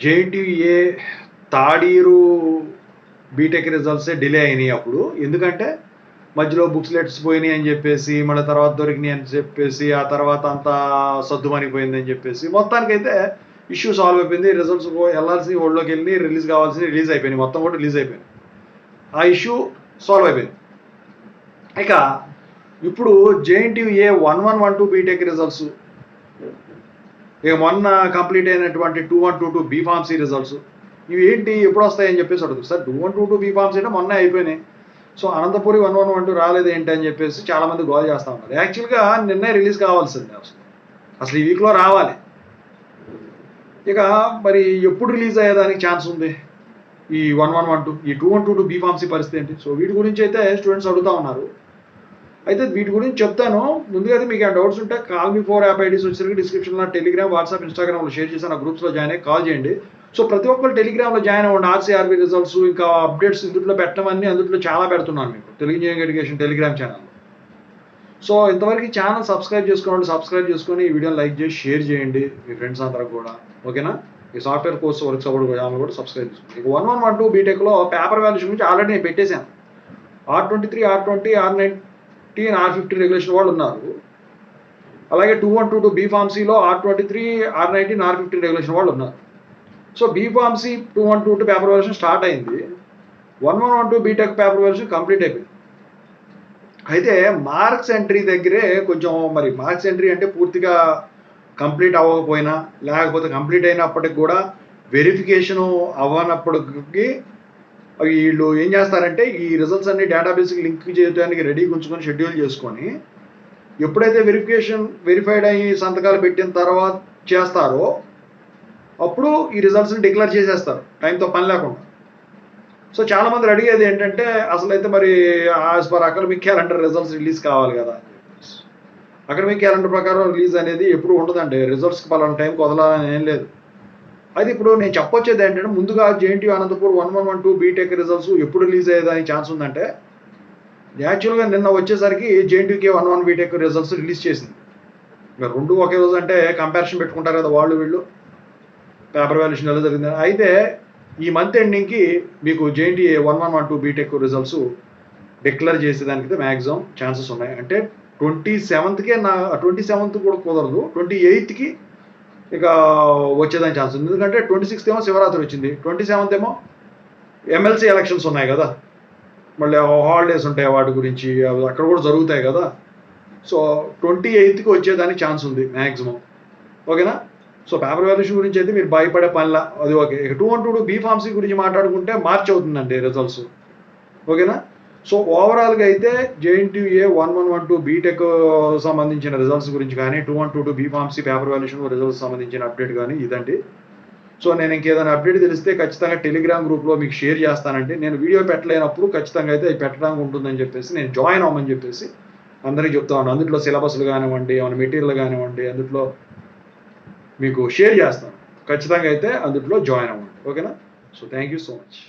JNTUA third year BTech రిజల్ట్సే delay అయినాయి అప్పుడు. ఎందుకంటే మధ్యలో బుక్స్ లెట్స్ పోయినాయి అని చెప్పేసి, మళ్ళీ తర్వాత దొరికినాయి అని చెప్పేసి, ఆ తర్వాత అంతా సర్దుమణిపోయింది అని చెప్పేసి, మొత్తానికైతే ఇష్యూ సాల్వ్ అయిపోయింది. రిజల్ట్స్ వెళ్ళాల్సి హోల్డ్లోకి వెళ్ళి రిలీజ్ కావాల్సింది రిలీజ్ అయిపోయినాయి, మొత్తం కూడా రిలీజ్ అయిపోయింది. ఆ ఇష్యూ సాల్వ్ అయిపోయింది. ఇక ఇప్పుడు జేఎన్టీయూఏ 1112 బీటెక్ రిజల్ట్స్, ఇక మొన్న కంప్లీట్ అయినటువంటి 2122 బీఫార్మసీ రిజల్ట్స్, ఇవి ఏంటి ఎప్పుడు వస్తాయని చెప్పేసి అడుగుతుంది. సార్ 2122 బీఫార్మసీ అంటే మొన్న అయిపోయినాయి, సో అనంతపురి 1112 రాలేదు ఏంటి అని చెప్పేసి చాలామంది గోల్ చేస్తూ ఉన్నారు. యాక్చువల్గా నిన్నే రిలీజ్ కావాల్సింది, అసలు ఈ వీక్లో రావాలి. ఇక మరి ఎప్పుడు రిలీజ్ అయ్యేదానికి ఛాన్స్ ఉంది ఈ 1112, ఈ 2122 బీఫార్మసీ పరిస్థితి ఏంటి? సో వీటి గురించి అయితే స్టూడెంట్స్ అడుగుతూ ఉన్నారు. అయితే వీటి గురించి చెప్తాను. ముందుగా అయితే మీకు ఆ డౌట్స్ ఉంటే కాల్ మీ 4 యాప్ ఐడీస్ వచ్చేసరికి డిస్క్రిప్షన్లో టెలిగ్రామ్, వాట్సాప్, ఇన్స్టాగ్రామ్లో షేర్ చేసి నా గ్రూప్స్లో జాయిన్ అయ్యి కాల్ చేయండి. సో ప్రతి ఒక్కరు టెలిగ్రామ్లో జాయిన్ అవ్వండి. ఆర్సీఆర్బీ రిజల్ట్స్ ఇంకా అప్డేట్స్ ఇందులో పెట్టమని అందులో చాలా పెడుతున్నాను మీకు Telugu engineering education Telegram channel. So ఇంతవరకు ఛానల్ సబ్స్క్రైబ్ చేసుకోండి. సబ్స్క్రైబ్ చేసుకొని ఈ వీడియోని లైక్ చేసి షేర్ చేయండి మీ ఫ్రెండ్స్ అందరూ కూడా. ఓకేనా? ఈ సాఫ్ట్వేర్ కోర్స్ వర్క్స్ అవ్వడం ఛానల్ కూడా సబ్స్క్రైబ్ చేసుకోండి. ఇక 1112 బీటెక్లో పేపర్ వాల్యూషన్ గురించి ఆల్రెడీ నేను పెట్టేశాను. R23, R20, R19, R50 regulation వాళ్ళు ఉన్నారు. అలాగే 2122 బీఫార్మసీలో R23, R19, R50 రెగ్యులేషన్ వాళ్ళు ఉన్నారు. So B Pharmacy 2122 paper valuation start అయింది. 1112 బీటెక్ పేపర్ వాల్యూషన్ కంప్లీట్ అయిపోయింది. అయితే మార్క్స్ ఎంట్రీ దగ్గరే కొంచెం, మరి మార్క్స్ ఎంట్రీ అంటే పూర్తిగా కంప్లీట్ అవ్వకపోయినా, లేకపోతే కంప్లీట్ అయినప్పటికి కూడా వెరిఫికేషను అవ్వనప్పటికి వీళ్ళు ఏం చేస్తారంటే ఈ రిజల్ట్స్ అన్ని డేటాబేస్కి లింక్ చేయడానికి రెడీ ఉంచుకొని షెడ్యూల్ చేసుకొని, ఎప్పుడైతే వెరిఫైడ్ అయ్యి సంతకాలు పెట్టిన తర్వాత చేస్తారో అప్పుడు ఈ రిజల్ట్స్ని డిక్లేర్ చేసేస్తారు టైంతో పని లేకుండా. సో చాలామంది అడిగేది ఏంటంటే అసలు అయితే మరి as per academic calendar results release కావాలి కదా అని చెప్పేసి. అకాడమిక్ క్యాలెండర్ ప్రకారం రిలీజ్ అనేది ఎప్పుడు ఉండదండి. రిజల్ట్స్కి పలానా టైంకి వదలాలని ఏం లేదు. అయితే ఇప్పుడు నేను చెప్పొచ్చేది ఏంటంటే, ముందుగా జేఎన్టీయూ అనంతపూర్ 1112 బీటెక్ రిజల్ట్స్ ఎప్పుడు రిలీజ్ అయ్యేదానికి ఛాన్స్ ఉందంటే, యాక్చువల్గా నిన్న వచ్చేసరికి జేఎన్టీయూకే 11 బీటెక్ రిజల్ట్స్ రిలీజ్ చేసింది. మరి రెండు ఒకే రోజు అంటే కంపారిజన్ పెట్టుకుంటారు కదా వాళ్ళు వీళ్ళు, పేపర్ వాల్యూషన్ ఎలా జరిగింది. అయితే ఈ మంత్ ఎండింగ్కి మీకు జేఎన్టీయూ 1112 బీటెక్ రిజల్ట్స్ డిక్లేర్ చేసేదానికి మ్యాక్సిమం ఛాన్సెస్ ఉన్నాయి. అంటే 27కే 27th కూడా కుదరదు, 28కి ఇక వచ్చేదానికి ఛాన్స్ ఉంది. ఎందుకంటే 26th ఏమో శివరాత్రి వచ్చింది, 27th ఏమో ఎమ్మెల్సీ ఎలక్షన్స్ ఉన్నాయి కదా, మళ్ళీ హాలిడేస్ ఉంటాయి, వాటి గురించి అక్కడ కూడా జరుగుతాయి కదా. సో 28కి వచ్చేదానికి ఛాన్స్ ఉంది మ్యాక్సిమం. ఓకేనా? సో పేపర్ వాల్యూషన్ గురించి అయితే మీరు భయపడే పనిలా, అది ఓకే. ఇక 2122 బీఫార్మసీ గురించి మాట్లాడుకుంటే మార్చ్ అవుతుందండి రిజల్ట్స్. ఓకేనా? సో ఓవరాల్గా అయితే జేఎన్టీయూఏ 1112 బీటెక్ సంబంధించిన రిజల్ట్స్ గురించి కానీ, 2122 బీఫార్మసీ పేపర్ వాల్యూషన్ రిజల్ట్స్ సంబంధించిన అప్డేట్ కానీ ఇదండి. సో నేను ఇంకేదైనా అప్డేట్ తెలిస్తే ఖచ్చితంగా టెలిగ్రామ్ గ్రూప్లో మీకు షేర్ చేస్తానండి. నేను వీడియో పెట్టలేనప్పుడు ఖచ్చితంగా అయితే పెట్టడానికి ఉంటుందని చెప్పేసి నేను జాయిన్ అవ్వమని చెప్పేసి అందరికీ చెప్తా ఉన్నాను. అందులో సిలబస్లు కానివ్వండి, ఏమైనా మెటీరియల్ కానివ్వండి, అందులో మీకు షేర్ చేస్తాను. ఖచ్చితంగా అయితే అందులో జాయిన్ అవ్వండి. ఓకేనా? So thank you so much.